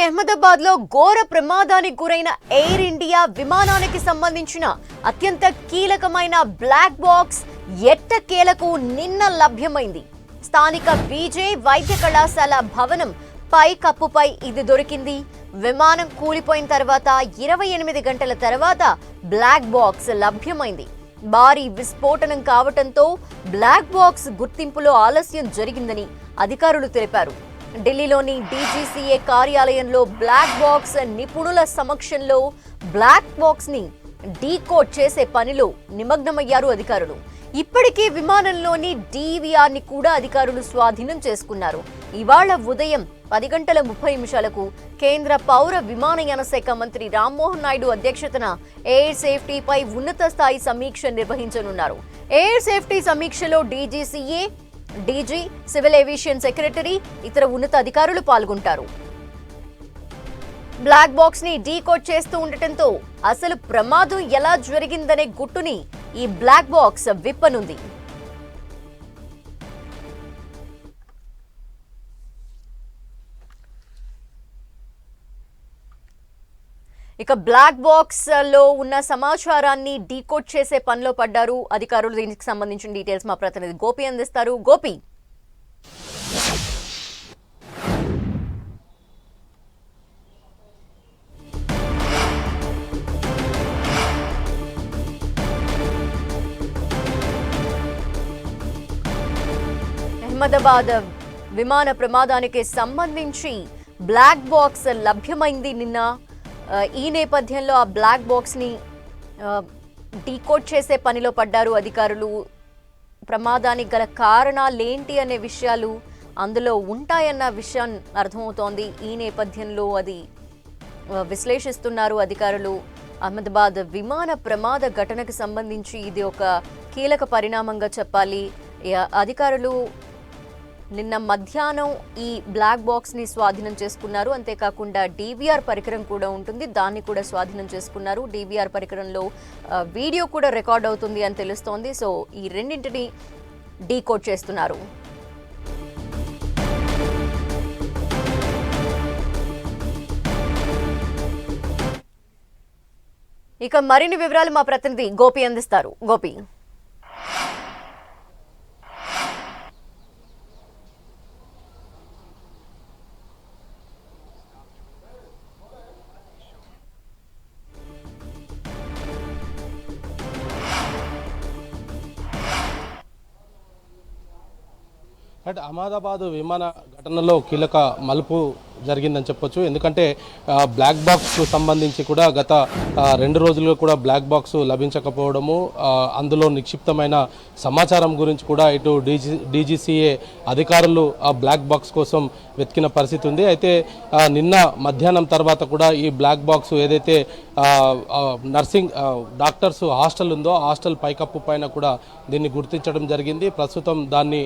అహ్మదాబాద్ లో ఘోర ప్రమాదానికి గురైన ఎయిర్ ఇండియా విమానానికి సంబంధించిన అత్యంత కీలకమైన బ్లాక్ బాక్స్ ఎట్టకేలకు నిన్న లభ్యమైంది. స్థానిక బీజే వైద్య కళాశాల భవనం పై కప్పుపై ఇది దొరికింది. విమానం కూలిపోయిన తర్వాత 28 గంటల తర్వాత బ్లాక్ బాక్స్ లభ్యమైంది. భారీ విస్ఫోటనం కావడంతో బ్లాక్ బాక్స్ గుర్తింపులో ఆలస్యం జరిగిందని అధికారులు తెలిపారు. ఢిల్లీలోని డీజీసీఏ కార్యాలయంలో బ్లాక్ బాక్స్ నిపుణుల సమక్షంలో బ్లాక్ బాక్స్ ని డీకోడ్ చేసే పనిలో నిమగ్నమయ్యారు అధికారులు. ఇప్పటికే విమానంలోని డీవీఆర్ ని కూడా అధికారులు స్వాధీనం చేసుకున్నారు. ఇవాళ ఉదయం 10:30 కేంద్ర పౌర విమానయాన శాఖ మంత్రి రామ్మోహన్ నాయుడు అధ్యక్షతన ఎయిర్ సేఫ్టీపై ఉన్నత స్థాయి సమీక్ష నిర్వహించనున్నారు. ఎయిర్ సేఫ్టీ సమీక్షలో DGCA, DG, civil aviation secretary, ఇతర ఉన్నత అధికారులు పాల్గొంటారు. బ్లాక్ బాక్స్ ని డీకోడ్ చేస్తూ ఉండటంతో అసలు ప్రమాదం ఎలా జరిగిందనే గుట్టుని ఈ బ్లాక్ బాక్స్ విప్పనుంది. ఇక బ్లాక్ బాక్స్ లో ఉన్న సమాచారాన్ని డీకోడ్ చేసే పనిలో పడ్డారు అధికారులు. దీనికి సంబంధించిన డీటెయిల్స్ మా ప్రతినిధి గోపి అందిస్తారు. గోపి, అహ్మదాబాద్ విమాన ప్రమాదానికి సంబంధించి బ్లాక్ బాక్స్ లభ్యమైంది నిన్న. ఈ నేపథ్యంలో ఆ బ్లాక్ బాక్స్ ని డీకోడ్ చేసే పనిలో పడ్డారు అధికారులు. ప్రమాదానికి గల కారణాలేంటి అనే విషయాలు అందులో ఉంటాయన్న విషయం అర్థమవుతోంది. ఈ నేపథ్యంలో అది విశ్లేషిస్తున్నారు అధికారులు. అహ్మదాబాద్ విమాన ప్రమాద ఘటనకు సంబంధించి ఇది ఒక కీలక పరిణామంగా చెప్పాలి. అధికారులు నిన్న మధ్యాహ్నం ఈ బ్లాక్ బాక్స్ ని స్వాధీనం చేసుకున్నారు. అంతేకాకుండా డీవీఆర్ పరికరం కూడా ఉంటుంది, దాన్ని కూడా స్వాధీనం చేసుకున్నారు. డీవీఆర్ పరికరంలో వీడియో కూడా రికార్డ్ అవుతుంది అని తెలుస్తోంది. సో ఈ రెండింటిని డీకోడ్ చేస్తున్నారు. ఇక మరిన్ని వివరాలు మా ప్రతినిధి గోపి అందిస్తారు. గోపి, అహ్మదాబాద్ విమాన ఘటనలో కీలక మలుపు జరిగిందని చెప్పొచ్చు. ఎందుకంటే బ్లాక్ బాక్స్కు సంబంధించి కూడా గత 2 రోజులుగా కూడా బ్లాక్ బాక్స్ లభించకపోవడము, అందులో నిక్షిప్తమైన సమాచారం గురించి కూడా ఇటు డీజీసీఏ అధికారులు ఆ బ్లాక్ బాక్స్ కోసం వెతికిన పరిస్థితి ఉంది. అయితే నిన్న మధ్యాహ్నం తర్వాత కూడా ఈ బ్లాక్ బాక్స్ ఏదైతే నర్సింగ్ డాక్టర్స్ హాస్టల్ ఉందో హాస్టల్ పైకప్పు పైన కూడా దీన్ని గుర్తించడం జరిగింది. ప్రస్తుతం దాన్ని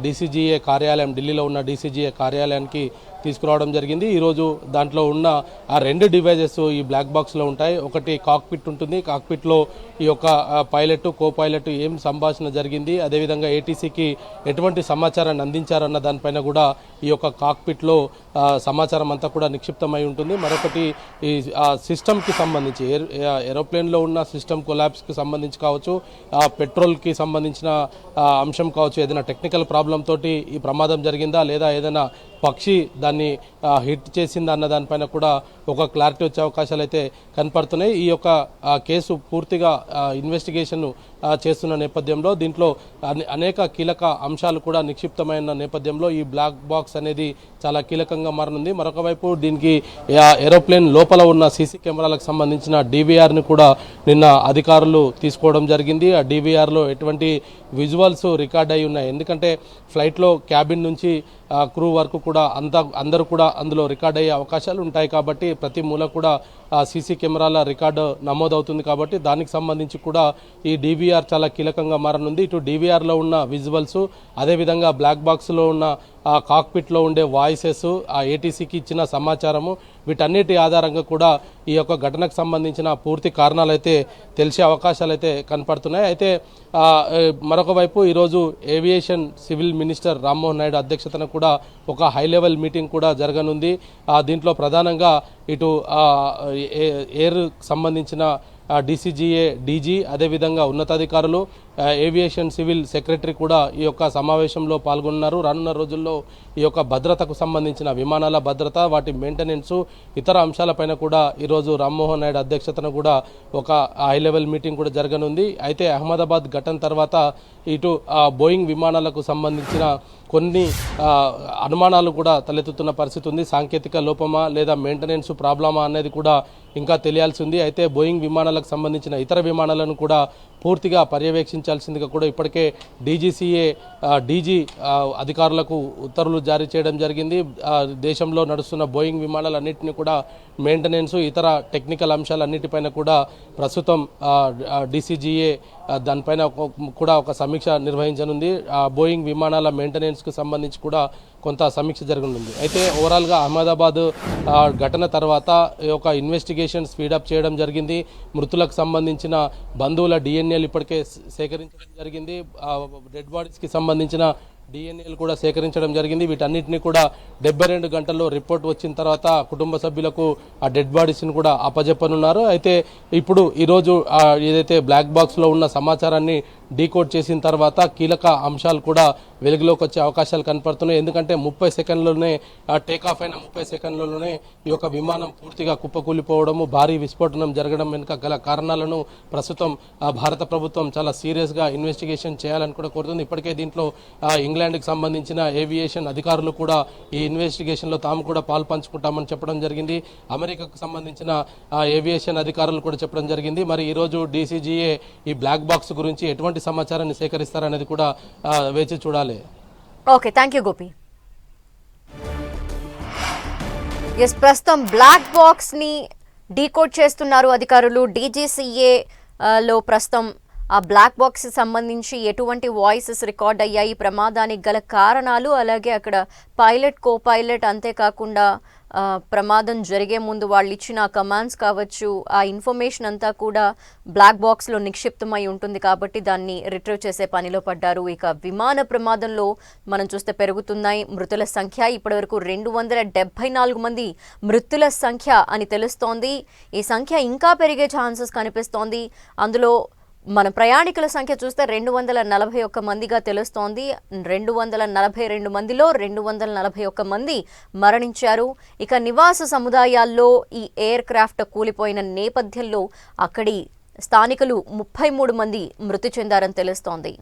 డీసీజీఏ కార్యాలయం, ఢిల్లీలో ఉన్న డీసీజీఏ కార్యాలయానికి తీసుకురావడం జరిగింది. ఈరోజు దాంట్లో ఉన్న ఆ 2 డివైజెస్ ఈ బ్లాక్ బాక్స్లో ఉంటాయి. ఒకటి కాక్పిట్ ఉంటుంది, కాక్పిట్లో ఈ యొక్క పైలట్, కో పైలట్ ఏం సంభాషణ జరిగింది, అదేవిధంగా ఏటీసీకి ఎటువంటి సమాచారాన్ని అందించారన్న దానిపైన కూడా ఈ యొక్క కాక్పిట్లో సమాచారం అంతా కూడా నిక్షిప్తమై ఉంటుంది. మరొకటి ఈ సిస్టమ్కి సంబంధించి ఏరోప్లేన్లో ఉన్న సిస్టమ్ కొలాప్స్కి సంబంధించి కావచ్చు, పెట్రోల్కి సంబంధించిన అంశం కావచ్చు, ఏదైనా టెక్నికల్ ప్రాబ్లం తోటి ఈ ప్రమాదం జరిగిందా లేదా ఏదైనా పక్షి దాన్ని హిట్ చేసిందా అన్న దానిపైన కూడా ఒక క్లారిటీ వచ్చే అవకాశాలు అయితే కనపడుతున్నాయి. ఈ యొక్క కేసు పూర్తిగా ఇన్వెస్టిగేషన్ చేస్తున్న నేపథ్యంలో దీంట్లో అనేక కీలక అంశాలు కూడా నిక్షిప్తమైన నేపథ్యంలో ఈ బ్లాక్ బాక్స్ అనేది చాలా కీలకంగా మారనుంది. మరొక వైపు దీనికి ఏరోప్లేన్ లోపల ఉన్న సీసీ కెమెరాలకు సంబంధించిన డీవీఆర్ని కూడా నిన్న అధికారులు తీసుకోవడం జరిగింది. ఆ డీవీఆర్లో ఎటువంటి విజువల్స్ రికార్డ్ అయి ఉన్నాయి. ఎందుకంటే ఫ్లైట్లో క్యాబిన్ నుంచి క్రూ వరకు కూడా అందరూ కూడా అందులో రికార్డ్ అయ్యే అవకాశాలు ఉంటాయి. కాబట్టి ప్రతి మూల కూడా సీసీ కెమెరాల రికార్డు నమోదవుతుంది. కాబట్టి దానికి సంబంధించి కూడా ఈ డీవీఆర్ చాలా కీలకంగా మారనుంది. ఇటు డీవీఆర్లో ఉన్న విజువల్స్, అదేవిధంగా బ్లాక్ బాక్స్లో ఉన్న ఆ కాక్పిట్లో ఉండే వాయిసెస్, ఆ ఏటీసీకి ఇచ్చిన సమాచారము, వీటన్నిటి ఆధారంగా కూడా ఈ యొక్క ఘటనకు సంబంధించిన పూర్తి కారణాలు అయితే తెలిసే అవకాశాలు అయితే కనపడుతున్నాయి. అయితే మరొక వైపు ఈరోజు aviation civil minister Rammohan Naidu అధ్యక్షతన కూడా ఒక హై లెవెల్ మీటింగ్ కూడా జరగనుంది. దీంట్లో ప్రధానంగా ఇటు ఎయిర్ సంబంధించిన డీసీజీఏ, డీజీ, అదేవిధంగా ఉన్నతాధికారులు, ఏవియేషన్ సివిల్ సెక్రటరీ కూడా ఈ యొక్క సమావేశంలో పాల్గొన్నారు. రానున్న రోజుల్లో ఈ యొక్క భద్రతకు సంబంధించిన విమానాల భద్రత, వాటి మెయింటెనెన్స్, ఇతర అంశాలపైన కూడా ఈరోజు రామ్మోహన్ నాయుడు అధ్యక్షతన కూడా ఒక హై లెవెల్ మీటింగ్ కూడా జరగనుంది. అయితే అహ్మదాబాద్ ఘటన తర్వాత ఇటు బోయింగ్ విమానాలకు సంబంధించిన కొన్ని అనుమానాలు కూడా తలెత్తుతున్న పరిస్థితి ఉంది. సాంకేతిక లోపమా లేదా మెయింటెనెన్స్ ప్రాబ్లమా అనేది కూడా ఇంకా తెలియాల్సి ఉంది. అయితే బోయింగ్ విమానాలకు సంబంధించిన ఇతర విమానాలను కూడా పూర్తిగా పర్యవేక్షించాల్సిందిగా కూడా ఇప్పటికే డీజీసీఏ, డీజీ అధికారులకు ఉత్తర్వులు జారీ చేయడం జరిగింది. దేశంలో నడుస్తున్న బోయింగ్ విమానాలన్నింటినీ కూడా మెయింటెనెన్స్, ఇతర టెక్నికల్ అంశాలన్నిటిపైన కూడా ప్రస్తుతం డీసీజీఏ దానిపైన కూడా ఒక సమీక్ష నిర్వహించనుంది. బోయింగ్ విమానాల మెయింటెనెన్స్కు సంబంధించి కూడా కొంత సమీక్ష జరగనుంది. అయితే ఓవరాల్గా అహ్మదాబాద్ ఘటన తర్వాత ఒక ఇన్వెస్టిగేషన్ స్పీడప్ చేయడం జరిగింది. మృతులకు సంబంధించిన బంధువుల డిఎన్ఏలు ఇప్పటికే సేకరించడం జరిగింది. డెడ్ బాడీస్కి సంబంధించిన డిఎన్ఏలు కూడా సేకరించడం జరిగింది. వీటన్నిటిని కూడా 72 గంటల్లో రిపోర్ట్ వచ్చిన తర్వాత కుటుంబ సభ్యులకు ఆ డెడ్ బాడీస్ని కూడా అప్పజెప్పనున్నారు. అయితే ఇప్పుడు ఈరోజు ఏదైతే బ్లాక్ బాక్స్లో ఉన్న సమాచారాన్ని డీకోడ్ చేసిన తర్వాత కీలక అంశాలు కూడా వెలుగులోకి వచ్చే అవకాశాలు కనపడుతున్నాయి. ఎందుకంటే 30 సెకండ్లలోనే టేక్ ఆఫ్ అయిన 30 సెకండ్లలోనే ఈ యొక్క విమానం పూర్తిగా కుప్పకూలిపోవడము, భారీ విస్ఫోటనం జరగడం వెనుక గల కారణాలను ప్రస్తుతం భారత ప్రభుత్వం చాలా సీరియస్గా ఇన్వెస్టిగేషన్ చేయాలని కూడా కోరుతుంది. ఇప్పటికే దీంట్లో ఇంగ్లాండ్కి సంబంధించిన ఏవియేషన్ అధికారులు కూడా ఈ ఇన్వెస్టిగేషన్లో తాము కూడా పాలు పంచుకుంటామని చెప్పడం జరిగింది. అమెరికాకు సంబంధించిన ఏవియేషన్ అధికారులు కూడా చెప్పడం జరిగింది. మరి ఈరోజు డీసీజీఏ ఈ బ్లాక్ బాక్స్ గురించి ఎటువంటి సమాచారాన్ని సేకరిస్తారనేది కూడా వేచి చూడాలి. Okay, thank you Gopi. Yes, ప్రస్తుతం బ్లాక్ బాక్స్ ని డీకోడ్ చేస్తున్నారు అధికారులు. డీజీసీఏ లో ప్రస్తుతం ఆ బ్లాక్ బాక్స్ సంబంధించి ఎటువంటి వాయిసెస్ రికార్డ్ అయ్యాయి, ప్రమాదానికి గల కారణాలు, అలాగే అక్కడ పైలట్, కో పైలట్, అంతేకాకుండా ప్రమాదం జరిగే ముందు వాళ్ళు ఇచ్చిన కమాండ్స్ కావచ్చు, ఆ ఇన్ఫర్మేషన్ అంతా కూడా బ్లాక్ బాక్స్లో నిక్షిప్తమై ఉంటుంది కాబట్టి దాన్ని రిట్రీవ్ చేసే పనిలో పడ్డారు. ఇక విమాన ప్రమాదంలో మనం చూస్తే పెరుగుతున్నాయి మృతుల సంఖ్య. ఇప్పటివరకు 274 మంది మృతుల సంఖ్య అని తెలుస్తోంది. ఈ సంఖ్య ఇంకా పెరిగే ఛాన్సెస్ కనిపిస్తోంది. అందులో మన ప్రయాణికుల సంఖ్య చూస్తే 241 మందిగా తెలుస్తోంది. 242 మందిలో 241 మంది మరణించారు. ఇక నివాస సముదాయాల్లో ఈ ఎయిర్ క్రాఫ్ట్ కూలిపోయిన నేపథ్యంలో అక్కడి స్థానికులు 33 మంది మృతి చెందారని తెలుస్తోంది.